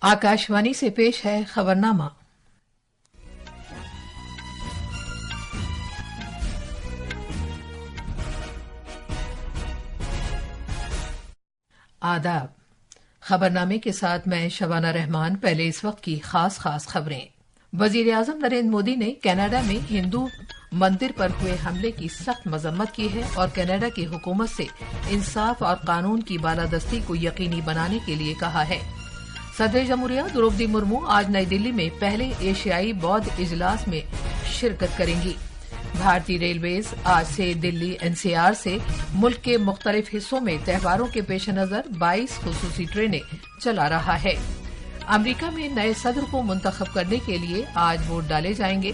आकाशवाणी से पेश है खबरनामा। आदाब। खबरनामे के साथ मैं शबाना रहमान। पहले इस वक्त की खास खबरें। वजीर आजम नरेंद्र मोदी ने कनाडा में हिंदू मंदिर पर हुए हमले की सख्त मजम्मत की है और कनाडा की हुकूमत से इंसाफ और कानून की बालादस्ती को यकीनी बनाने के लिए कहा है। सदर जमहूरिया द्रौपदी मुर्मू आज नई दिल्ली में पहले एशियाई बौद्ध इजलास में शिरकत करेंगी। भारतीय रेलवेज आज से दिल्ली एनसीआर से मुल्क के मुख्तलिफ हिस्सों में त्योहारों के पेश नजर 22 खुसूसी ट्रेनें चला रहा है। अमरीका में नए सदर को मुंतखब करने के लिए आज वोट डाले जाएंगे।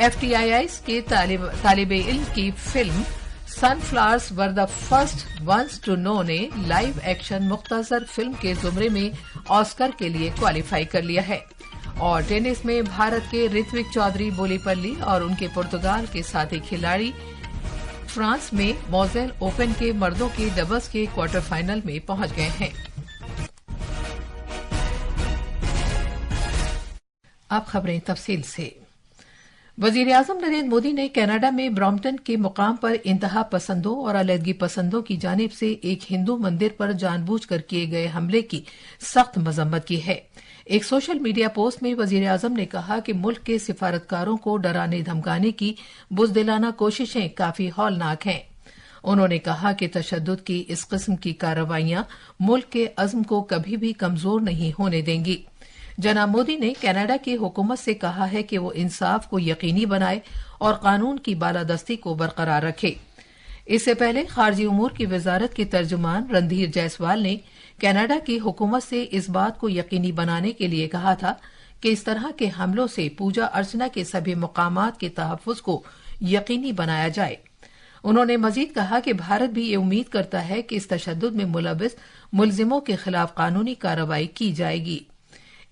FTIs के तालिबे इल्म की film Sunflowers were the first ones to know ने लाइव एक्शन मुख्तसर फिल्म के जुमरे में ऑस्कर के लिए क्वालिफाई कर लिया है। और टेनिस में भारत के ऋत्विक चौधरी बोलीपल्ली और उनके पुर्तगाल के साथी खिलाड़ी फ्रांस में मोजेल ओपन के मर्दों के डबल्स के क्वार्टर फाइनल में पहुंच गए हैं। अब खबरें तफसील से। वजीर आजम नरेंद्र मोदी ने कनाडा में ब्रॉम्पटन के मुकाम पर इंतहा पसंदों और अलहदगी पसंदों की जानिब से एक हिंदू मंदिर पर जानबूझकर किए गए हमले की सख्त मजम्मत की है। एक सोशल मीडिया पोस्ट में वजीर आजम ने कहा कि मुल्क के सिफारतकारों को डराने धमकाने की बुज़दिलाना कोशिशें काफी हौलनाक हैं। उन्होंने कहा कि तशद्दुद की इस किस्म की कार्रवाइयां मुल्क के अज़्म को कभी भी कमजोर नहीं होने देंगी। जनाब मोदी ने कनाडा की हुकूमत से कहा है कि वो इंसाफ को यकीनी बनाए और कानून की बालादस्ती को बरकरार रखे। इससे पहले खारजी उमूर की वजारत के तर्जुमान रणधीर जायसवाल ने कनाडा की हुकूमत से इस बात को यकीनी बनाने के लिए कहा था कि इस तरह के हमलों से पूजा अर्चना के सभी मकामात के तहफ़्फ़ुज़ को यकीनी बनाया जाए। उन्होंने मजीद कहा कि भारत भी ये उम्मीद करता है कि इस तशद्दुद में मुलविस मुलजिमों के खिलाफ कानूनी कार्रवाई की जाएगी।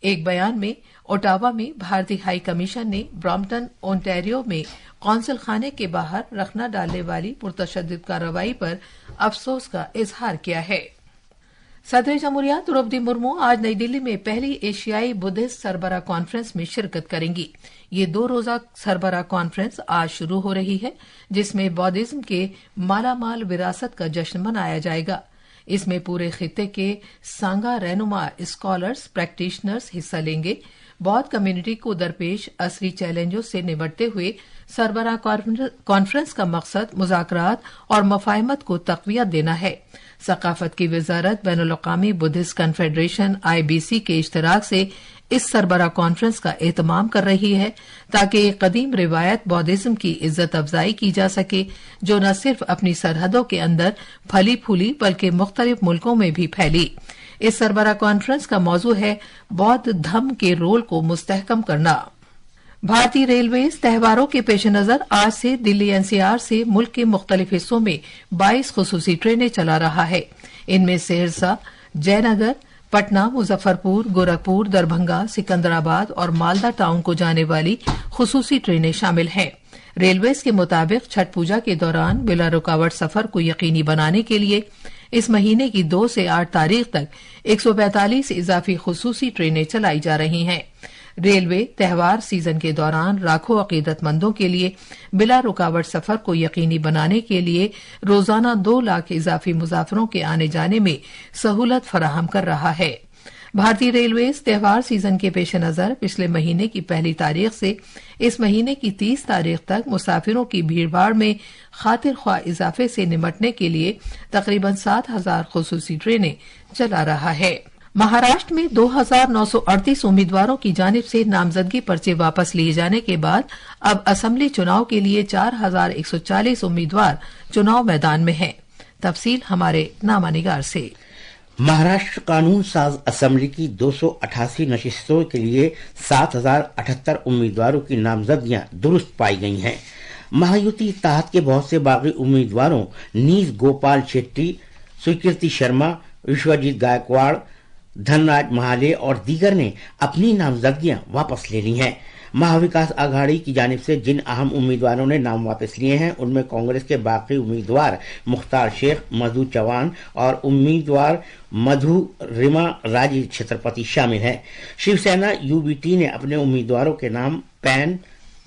एक बयान में ओटावा में भारतीय हाई कमीशन ने ब्रॉम्पटन ओंटारियो में कौंसल खाने के बाहर रखना डालने वाली पुरतशद्दुद कार्रवाई पर अफसोस का इजहार किया है। सदर जमहूरिया द्रौपदी मुर्मू आज नई दिल्ली में पहली एशियाई बुद्धिस्ट सरबराह कॉन्फ्रेंस में शिरकत करेंगी। ये 2 रोजा सरबराह कॉन्फ्रेंस आज शुरू हो रही है, जिसमें बौद्धिज्म के मालामाल विरासत का जश्न मनाया जाएगा। इसमें पूरे खित्ते के सांगा रहनुमा स्कॉलर्स प्रैक्टिशनर्स हिस्सा लेंगे। बौद्ध कम्युनिटी को दरपेश असली चैलेंजों से निपटते हुए सरबराह कॉन्फ्रेंस का मकसद मुज़ाकरात और मफाहमत को तक़वियत देना है। सकाफत की वजारत बैनुल-अक़वामी बुद्धिस्ट कन्फेडरेशन IBC के इश्तराक से इस सरबराह कॉन्फ्रेंस का एहतमाम कर रही है ताकि एक कदीम रिवायत बौद्धिज्म की इज्जत अफजाई की जा सके, जो न सिर्फ अपनी सरहदों के अंदर फली फूली बल्कि मुख्तलिफ मुल्कों में भी फैली। इस सरबराह कॉन्फ्रेंस का मौजू है बौद्ध धम्म के रोल को मुस्तहकम करना। भारतीय रेलवेज त्योहारों के पेश नजर आज से दिल्ली NCR से मुल्क के मुख्तलिफ हिस्सों में 22 खुसूसी ट्रेनें चला रहा है। इनमें सहरसा, जयनगर, पटना, मुजफ्फरपुर, गोरखपुर, दरभंगा, सिकंदराबाद और मालदा टाउन को जाने वाली खुसूसी ट्रेनें शामिल हैं। रेलवेज के मुताबिक छठ पूजा के दौरान बिला रुकावट सफर को यकीनी बनाने के लिए इस महीने की 2 से 8 तारीख तक 145 इजाफी खुसूसी ट्रेनें चलाई जा रही हैं। रेलवे त्योहार सीजन के दौरान लाखों अकीदतमंदों के लिए बिला रुकावट सफर को यकीनी बनाने के लिए रोजाना 2 लाख इजाफी मुसाफिरों के आने जाने में सहूलत फराहम कर रहा है। भारतीय रेलवेज त्योहार सीजन के पेश नजर पिछले महीने की 1 तारीख से इस महीने की 30 तारीख तक मुसाफिरों की भीड़भाड़ में खातिर ख्वाह इजाफे से निपटने के लिए तकरीबन 7,000 खुसूसी ट्रेनें चला रहा है। महाराष्ट्र में 2,938 उम्मीदवारों की जानिब से नामजदगी पर्चे वापस लिए जाने के बाद अब असेंबली चुनाव के लिए 4,140 उम्मीदवार चुनाव मैदान में हैं। तफसील हमारे नामानिगार से। महाराष्ट्र कानून साज असेंबली की 288 नशिस्तों के लिए 7,078 उम्मीदवारों की नामजदगियां दुरुस्त पाई गई हैं। महायुति इत्तेहाद के बहुत से बागी उम्मीदवारों नीज गोपाल शेट्टी, स्वीकृति शर्मा, विश्वजीत गायकवाड़, धनराज महाले और दीगर ने अपनी नामजदगियां वापस ले ली हैं। महाविकास आघाड़ी की जानिब से जिन अहम उम्मीदवारों ने नाम वापस लिए हैं उनमें कांग्रेस के बाकी उम्मीदवार मुख्तार शेख, मधु चौहान और उम्मीदवार मधु रिमा राजी छत्रपति शामिल हैं। शिवसेना यूबीटी ने अपने उम्मीदवारों के नाम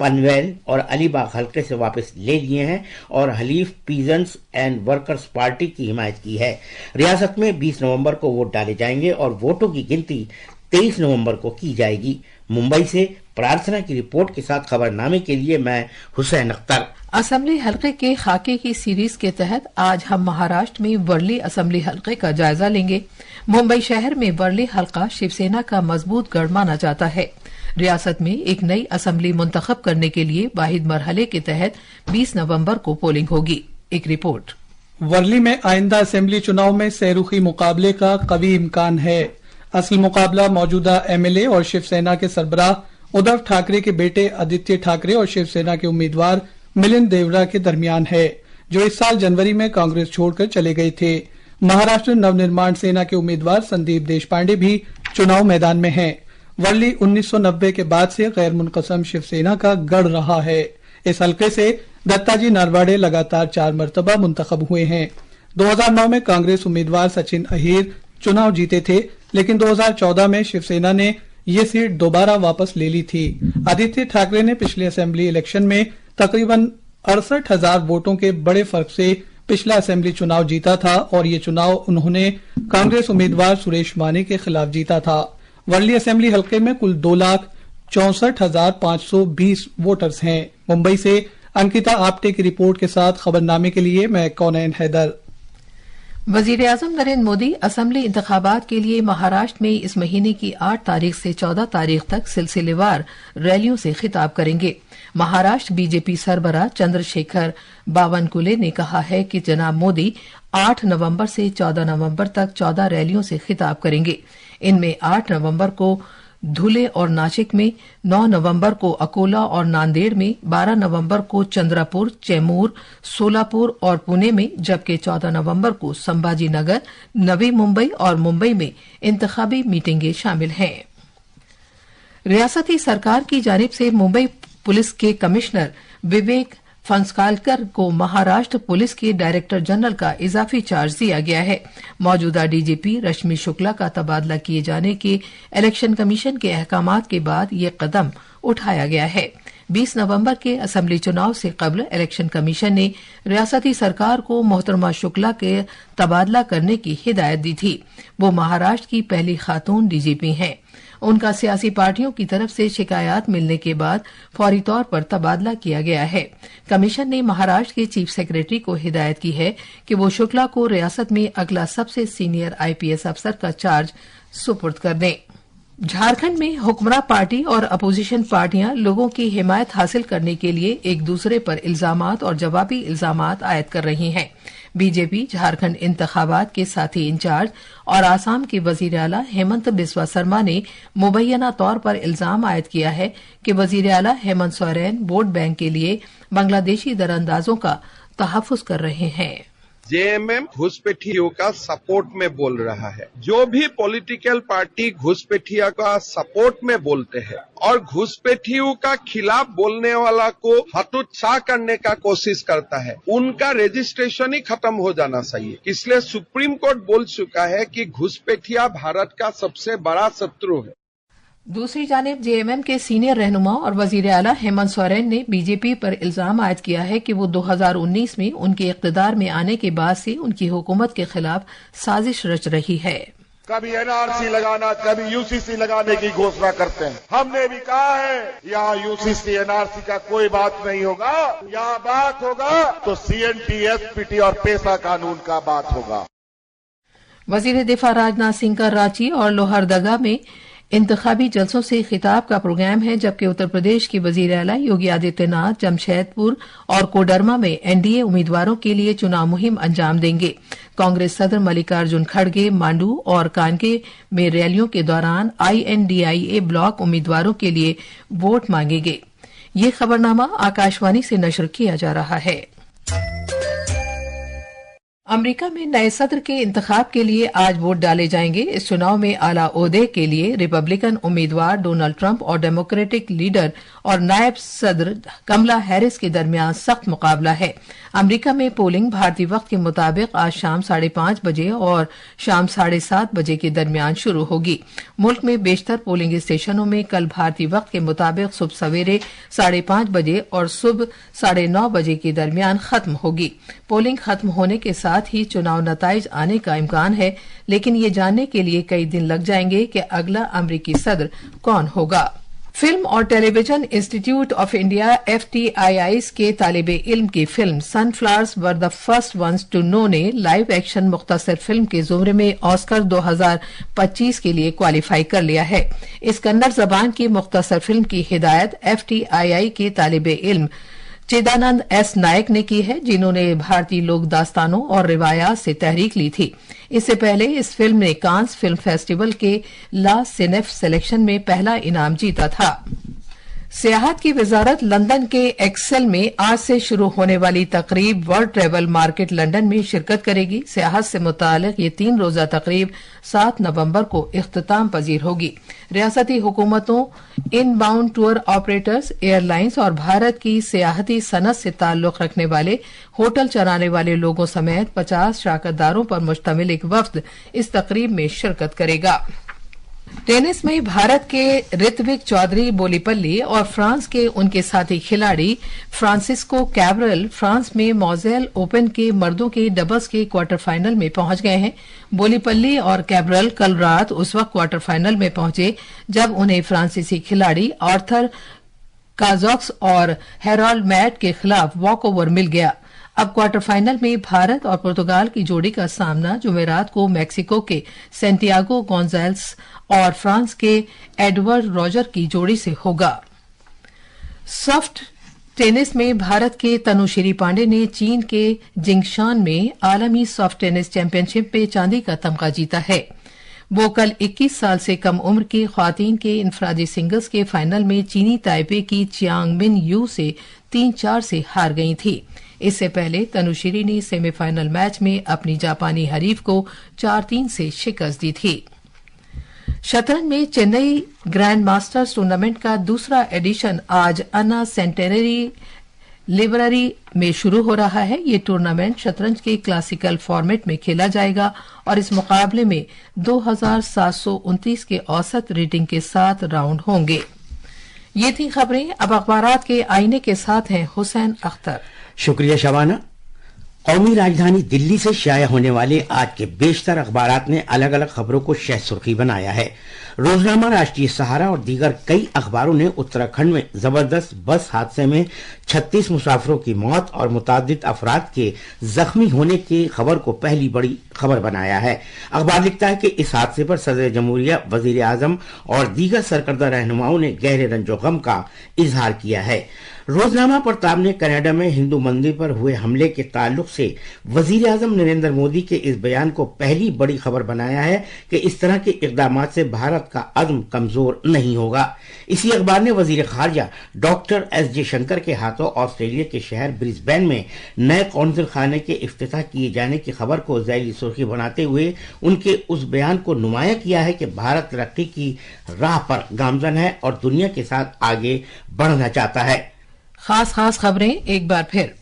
पनवेल और अलीबाग हलके से वापस ले लिए हैं और हलीफ पीजेंट्स एंड वर्कर्स पार्टी की हिमायत की है। रियासत में 20 नवंबर को वोट डाले जाएंगे और वोटों की गिनती 23 नवंबर को की जाएगी। मुंबई से प्रार्थना की रिपोर्ट के साथ खबरनामे के लिए मैं हुसैन अख्तर। असेंबली हलके के खाके की सीरीज के तहत आज हम महाराष्ट्र में वर्ली असेंबली हलके का जायजा लेंगे। मुंबई शहर में वर्ली हलका शिवसेना का मजबूत गढ़ माना जाता है। रियासत में एक नई असेंबली मुंतखब करने के लिए वाहिद मरहले के तहत 20 नवंबर को पोलिंग होगी। एक रिपोर्ट। वर्ली में आइंदा असेंबली चुनाव में सहरुखी मुकाबले का कवी इम्कान है। असल मुकाबला मौजूदा एमएलए और शिवसेना के सरबराह उद्धव ठाकरे के बेटे आदित्य ठाकरे और शिवसेना के उम्मीदवार मिलिंद देवरा के दरमियान है, जो इस साल जनवरी में कांग्रेस छोड़कर चले गए थे। महाराष्ट्र नवनिर्माण सेना के उम्मीदवार संदीप देशपांडे भी चुनाव मैदान में हैं। वर्ली 1990 के बाद से गैर मुनक़सम शिवसेना का गढ़ रहा है। इस हलके से दत्ताजी नरवाड़े लगातार 4 मरतबा मुंतखब हुए हैं। 2009 में कांग्रेस उम्मीदवार सचिन अहीर चुनाव जीते थे, लेकिन 2014 में शिवसेना ने ये सीट दोबारा वापस ले ली थी। आदित्य ठाकरे ने पिछले असेंबली इलेक्शन में तकरीबन 68,000 वोटों के बड़े फर्क से पिछला असेंबली चुनाव जीता था और ये चुनाव उन्होंने कांग्रेस उम्मीदवार सुरेश माने के खिलाफ जीता था। वर्ली असेंबली हलके में कुल 2,64,520 वोटर्स हैं। मुंबई से अंकिता आप्टे की रिपोर्ट के साथ खबरनामे के लिए मैं कौनैन हैदर। वजीर आजम नरेंद्र मोदी असेंबली इंतखाबात के लिए महाराष्ट्र में इस महीने की 8 तारीख से 14 तारीख तक सिलसिलेवार रैलियों से खिताब करेंगे। महाराष्ट्र बीजेपी सरबराह चंद्रशेखर बावनकुले ने कहा है कि जनाब मोदी 8 नवंबर से 14 नवंबर तक 14 रैलियों से खिताब करेंगे। इनमें 8 नवंबर को धुले और नासिक में, 9 नवंबर को अकोला और नांदेड़ में, 12 नवंबर को चंद्रपुर, चैमूर, सोलापुर और पुणे में, जबकि 14 नवंबर को संभाजी नगर, नवी मुंबई और मुंबई में इंतखाबी मीटिंगें शामिल हैं। रियासती सरकार की जानिब से मुंबई पुलिस के कमिश्नर विवेक फंसकालकर को महाराष्ट्र पुलिस के डायरेक्टर जनरल का इजाफी चार्ज दिया गया है। मौजूदा डीजीपी रश्मि शुक्ला का तबादला किए जाने के इलेक्शन कमीशन के अहकामात के बाद ये कदम उठाया गया है। 20 नवंबर के असेंबली चुनाव से कबल इलेक्शन कमीशन ने रियासती सरकार को मोहतरमा शुक्ला के तबादला करने की हिदायत दी थी। वो महाराष्ट्र की पहली खातून डीजीपी हैं। उनका सियासी पार्टियों की तरफ से शिकायत मिलने के बाद फौरी तौर पर तबादला किया गया है। कमीशन ने महाराष्ट्र के चीफ सेक्रेटरी को हिदायत की है कि वो शुक्ला को रियासत में अगला सबसे सीनियर आईपीएस अफसर का चार्ज सुपुर्द कर दें। झारखंड में हुक्मरां पार्टी और अपोजिशन पार्टियां लोगों की हिमायत हासिल करने के लिए एक दूसरे पर इल्जामात और जवाबी इल्जामात आयद कर रही हैं। बीजेपी झारखंड इंतखाबात के साथी इंचार्ज और आसाम के वजीर आला हेमंत बिस्वा शर्मा ने मुबैना तौर पर इल्जाम आयद किया है कि वजीर आला हेमंत सोरेन वोट बैंक के लिए बांग्लादेशी दरअंदाजों का तहफ्फुज कर रहे हैं। जेएमएम घुसपैठियों का सपोर्ट में बोल रहा है। जो भी पॉलिटिकल पार्टी घुसपैठिया का सपोर्ट में बोलते हैं और घुसपैठियों का खिलाफ बोलने वाला को हतोत्साह करने का कोशिश करता है, उनका रजिस्ट्रेशन ही खत्म हो जाना चाहिए। इसलिए सुप्रीम कोर्ट बोल चुका है कि घुसपैठिया भारत का सबसे बड़ा शत्रु है। दूसरी जानिब जेएमएम के सीनियर रहनुमा और वजीर आला हेमंत सोरेन ने बीजेपी पर इल्जाम आयद किया है कि वो 2019 में उनके इख्तिदार में आने के बाद से उनकी हुकूमत के खिलाफ साजिश रच रही है। कभी एनआरसी लगाना, कभी यूसीसी लगाने की घोषणा करते हैं। हमने भी कहा है यहाँ यूसीसी एनआरसी का कोई बात नहीं होगा, यहाँ बात होगा तो सीएनटी, एसपीटी और पेशा कानून का बात होगा। वजीर दिफा राजनाथ सिंह का रांची और लोहरदगा में इंतखाबी जलसों से खिताब का प्रोग्राम है, जबकि उत्तर प्रदेश के वजीर आला योगी आदित्यनाथ जमशेदपुर और कोडरमा में एनडीए उम्मीदवारों के लिए चुनाव मुहिम अंजाम देंगे। कांग्रेस सदर मल्लिकार्जुन खड़गे मांडू और कानके में रैलियों के दौरान आईएनडीआईए ब्लॉक उम्मीदवारों के लिए वोट मांगेंगे। ये खबरनामा आकाशवाणी से नशर किया जा रहा है। अमेरिका में नए सत्र के इंतखाब के लिए आज वोट डाले जाएंगे। इस चुनाव में आला ओहदे के लिए रिपब्लिकन उम्मीदवार डोनाल्ड ट्रंप और डेमोक्रेटिक लीडर और नायब सदर कमला हैरिस के दरमियान सख्त मुकाबला है। अमेरिका में पोलिंग भारतीय वक्त के मुताबिक आज शाम 5:30 बजे और शाम 7:30 बजे के दरमियान शुरू होगी। मुल्क में बेशतर पोलिंग स्टेशनों में कल भारतीय वक्त के मुताबिक सुबह सवेरे 5:30 बजे और सुबह 9:30 बजे के दरमियान खत्म होगी। पोलिंग खत्म होने के साथ ही चुनाव नताइज आने का इम्कान है, लेकिन ये जानने के लिए कई दिन लग जाएंगे कि अगला अमरीकी सदर कौन होगा। फिल्म और Television Institute of India FTII के तालिबे इल्म की film Sunflowers were the first ones to know ने लाइव एक्शन मुख्तसर फिल्म के ज़ुमरे में ऑस्कर 2025 के लिए क्वालिफाई कर लिया है। इस कन्नड़ जबान की मुख्तसर फिल्म की हिदायत FTII के तालिबे इल्म चिदानंद S. नायक ने की है, जिन्होंने भारतीय लोक दास्तानों और रिवायात से तहरीक ली थी। इससे पहले इस फिल्म ने कांस फिल्म फेस्टिवल के ला सिनेफ सिलेक्शन में पहला इनाम जीता था। सियाहत की वजारत लंदन के एक्सेल में आज से शुरू होने वाली तकरीब वर्ल्ड ट्रेवल मार्केट लंदन में शिरकत करेगी। सियाहत से मुतालिक ये 3 रोजा तकरीब 7 नवंबर को इख्तिताम पजीर होगी। रियासती हुकूमतों, इनबाउंड टूर ऑपरेटर्स, एयरलाइंस और भारत की सियाहती सनत से ताल्लुक रखने वाले होटल चलाने वाले लोगों समेत 50 शराकतदारों पर मुश्तमिल एक वफ्द इस तकरीब में शिरकत करेगा। टेनिस में भारत के ऋत्विक चौधरी बोलीपल्ली और फ्रांस के उनके साथी खिलाड़ी फ्रांसिस्को कैब्रल फ्रांस में मॉजेल ओपन के मर्दों के डबल्स के क्वार्टर फाइनल में पहुंच गए हैं। बोलीपल्ली और कैब्रल कल रात उस वक्त क्वार्टर फाइनल में पहुंचे जब उन्हें फ्रांसीसी खिलाड़ी आर्थर काजॉक्स और हेराल्ड मैट के खिलाफ वॉक ओवर मिल गया। अब क्वार्टर फाइनल में भारत और पुर्तगाल की जोड़ी का सामना जुमेरात को मैक्सिको के सेंटियागो गोंजाल्स और फ्रांस के एडवर्ड रॉजर की जोड़ी से होगा। सॉफ्ट टेनिस में भारत के तनुश्री पांडे ने चीन के जिंगशान में आलमी सॉफ्ट टेनिस चैंपियनशिप में चांदी का तमगा जीता है। वो कल 21 साल से कम उम्र की ख्वातीन के इनफरादी सिंगल्स के फाइनल में चीनी ताइपे की चियांग मिन यू से 3-4 से हार गई थी। इससे पहले तनुश्री ने सेमीफाइनल मैच में अपनी जापानी हरीफ को 4-3 से शिकस्त दी थी। शतरंज में चेन्नई ग्रैंड मास्टर्स टूर्नामेंट का दूसरा एडिशन आज अन्ना सेंटेनरी लाइब्रेरी में शुरू हो रहा है। ये टूर्नामेंट शतरंज के क्लासिकल फॉर्मेट में खेला जाएगा और इस मुकाबले में 2729 के औसत रेटिंग के साथ राउंड होंगे। ये थी खबरें। अब अखबारात के आईने के साथ हैं हुसैन अख्तर। शुक्रिया शबाना। कौमी राजधानी दिल्ली से शाया होने वाले आज के बेशतर अखबारात ने अलग अलग खबरों को शह सुर्खी बनाया है। रोजनामा, राष्ट्रीय सहारा और दीगर कई अखबारों ने उत्तराखंड में जबरदस्त बस हादसे में 36 मुसाफिरों की मौत और मुतादिद अफराद के जख्मी होने की खबर को पहली बड़ी खबर बनाया है। अखबार लिखता है कि इस हादसे पर सदर जमहूरिया, वजीर आजम और दीगर सरकर्दा रहनुमाओं ने गहरे रंजो गम का इजहार किया है। रोजनामा प्रताप ने कनाडा में हिंदू मंदिर पर हुए हमले के ताल्लुक से वजीर आजम नरेंद्र मोदी के इस बयान को पहली बड़ी खबर बनाया है कि इस तरह के इकदाम से भारत का अज़्म कमजोर नहीं होगा। इसी अखबार ने वजीर खारजा डॉक्टर S. जयशंकर के हाथों ऑस्ट्रेलिया के शहर ब्रिस्बेन में नए कौंसिल खाने के इफ्तिताह किए जाने की खबर को ज़ैली सुर्खी बनाते हुए उनके उस बयान को नुमाया किया है कि भारत तरक्की की राह पर गामजन है और दुनिया के साथ आगे बढ़ना चाहता है। खास खबरें एक बार फिर।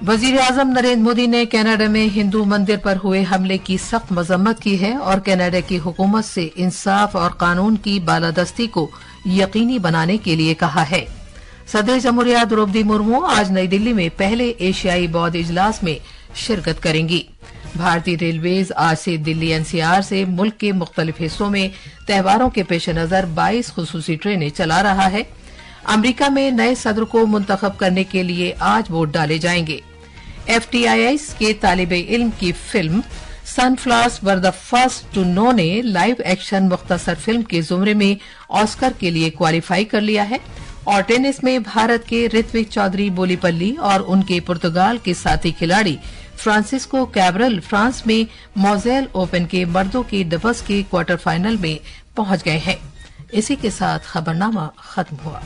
वजीर आजम नरेंद्र मोदी ने कनाडा में हिंदू मंदिर पर हुए हमले की सख्त मजम्मत की है और कनाडा की हुकूमत से इंसाफ और कानून की बालादस्ती को यकीनी बनाने के लिए कहा है। सदर जमहूरिया द्रौपदी मुर्मू आज नई दिल्ली में पहले एशियाई बौद्ध इजलास में शिरकत करेंगी। भारतीय रेलवेज आज से दिल्ली NCR से मुल्क के मुख्तलिफ हिस्सों में त्योहारों के पेश नजर 22 खुसूसी ट्रेनें चला रहा है। अमेरिका में नए सदर को मुंतखब करने के लिए आज वोट डाले जाएंगे। FTII के तालिबे इल्म की film Sunflowers were the first to know ने लाइव एक्शन मुख्तसर फिल्म के जुमरे में ऑस्कर के लिए क्वालिफाई कर लिया है। और टेनिस में भारत के ऋत्विक चौधरी बोलीपल्ली और उनके पुर्तगाल के साथी खिलाड़ी फ्रांसिस्को कैब्रल फ्रांस में मॉजेल ओपन के मर्दों के डबल्स के क्वार्टर फाइनल में पहुंच गए हैं। इसी के साथ खबरनामा खत्म हुआ।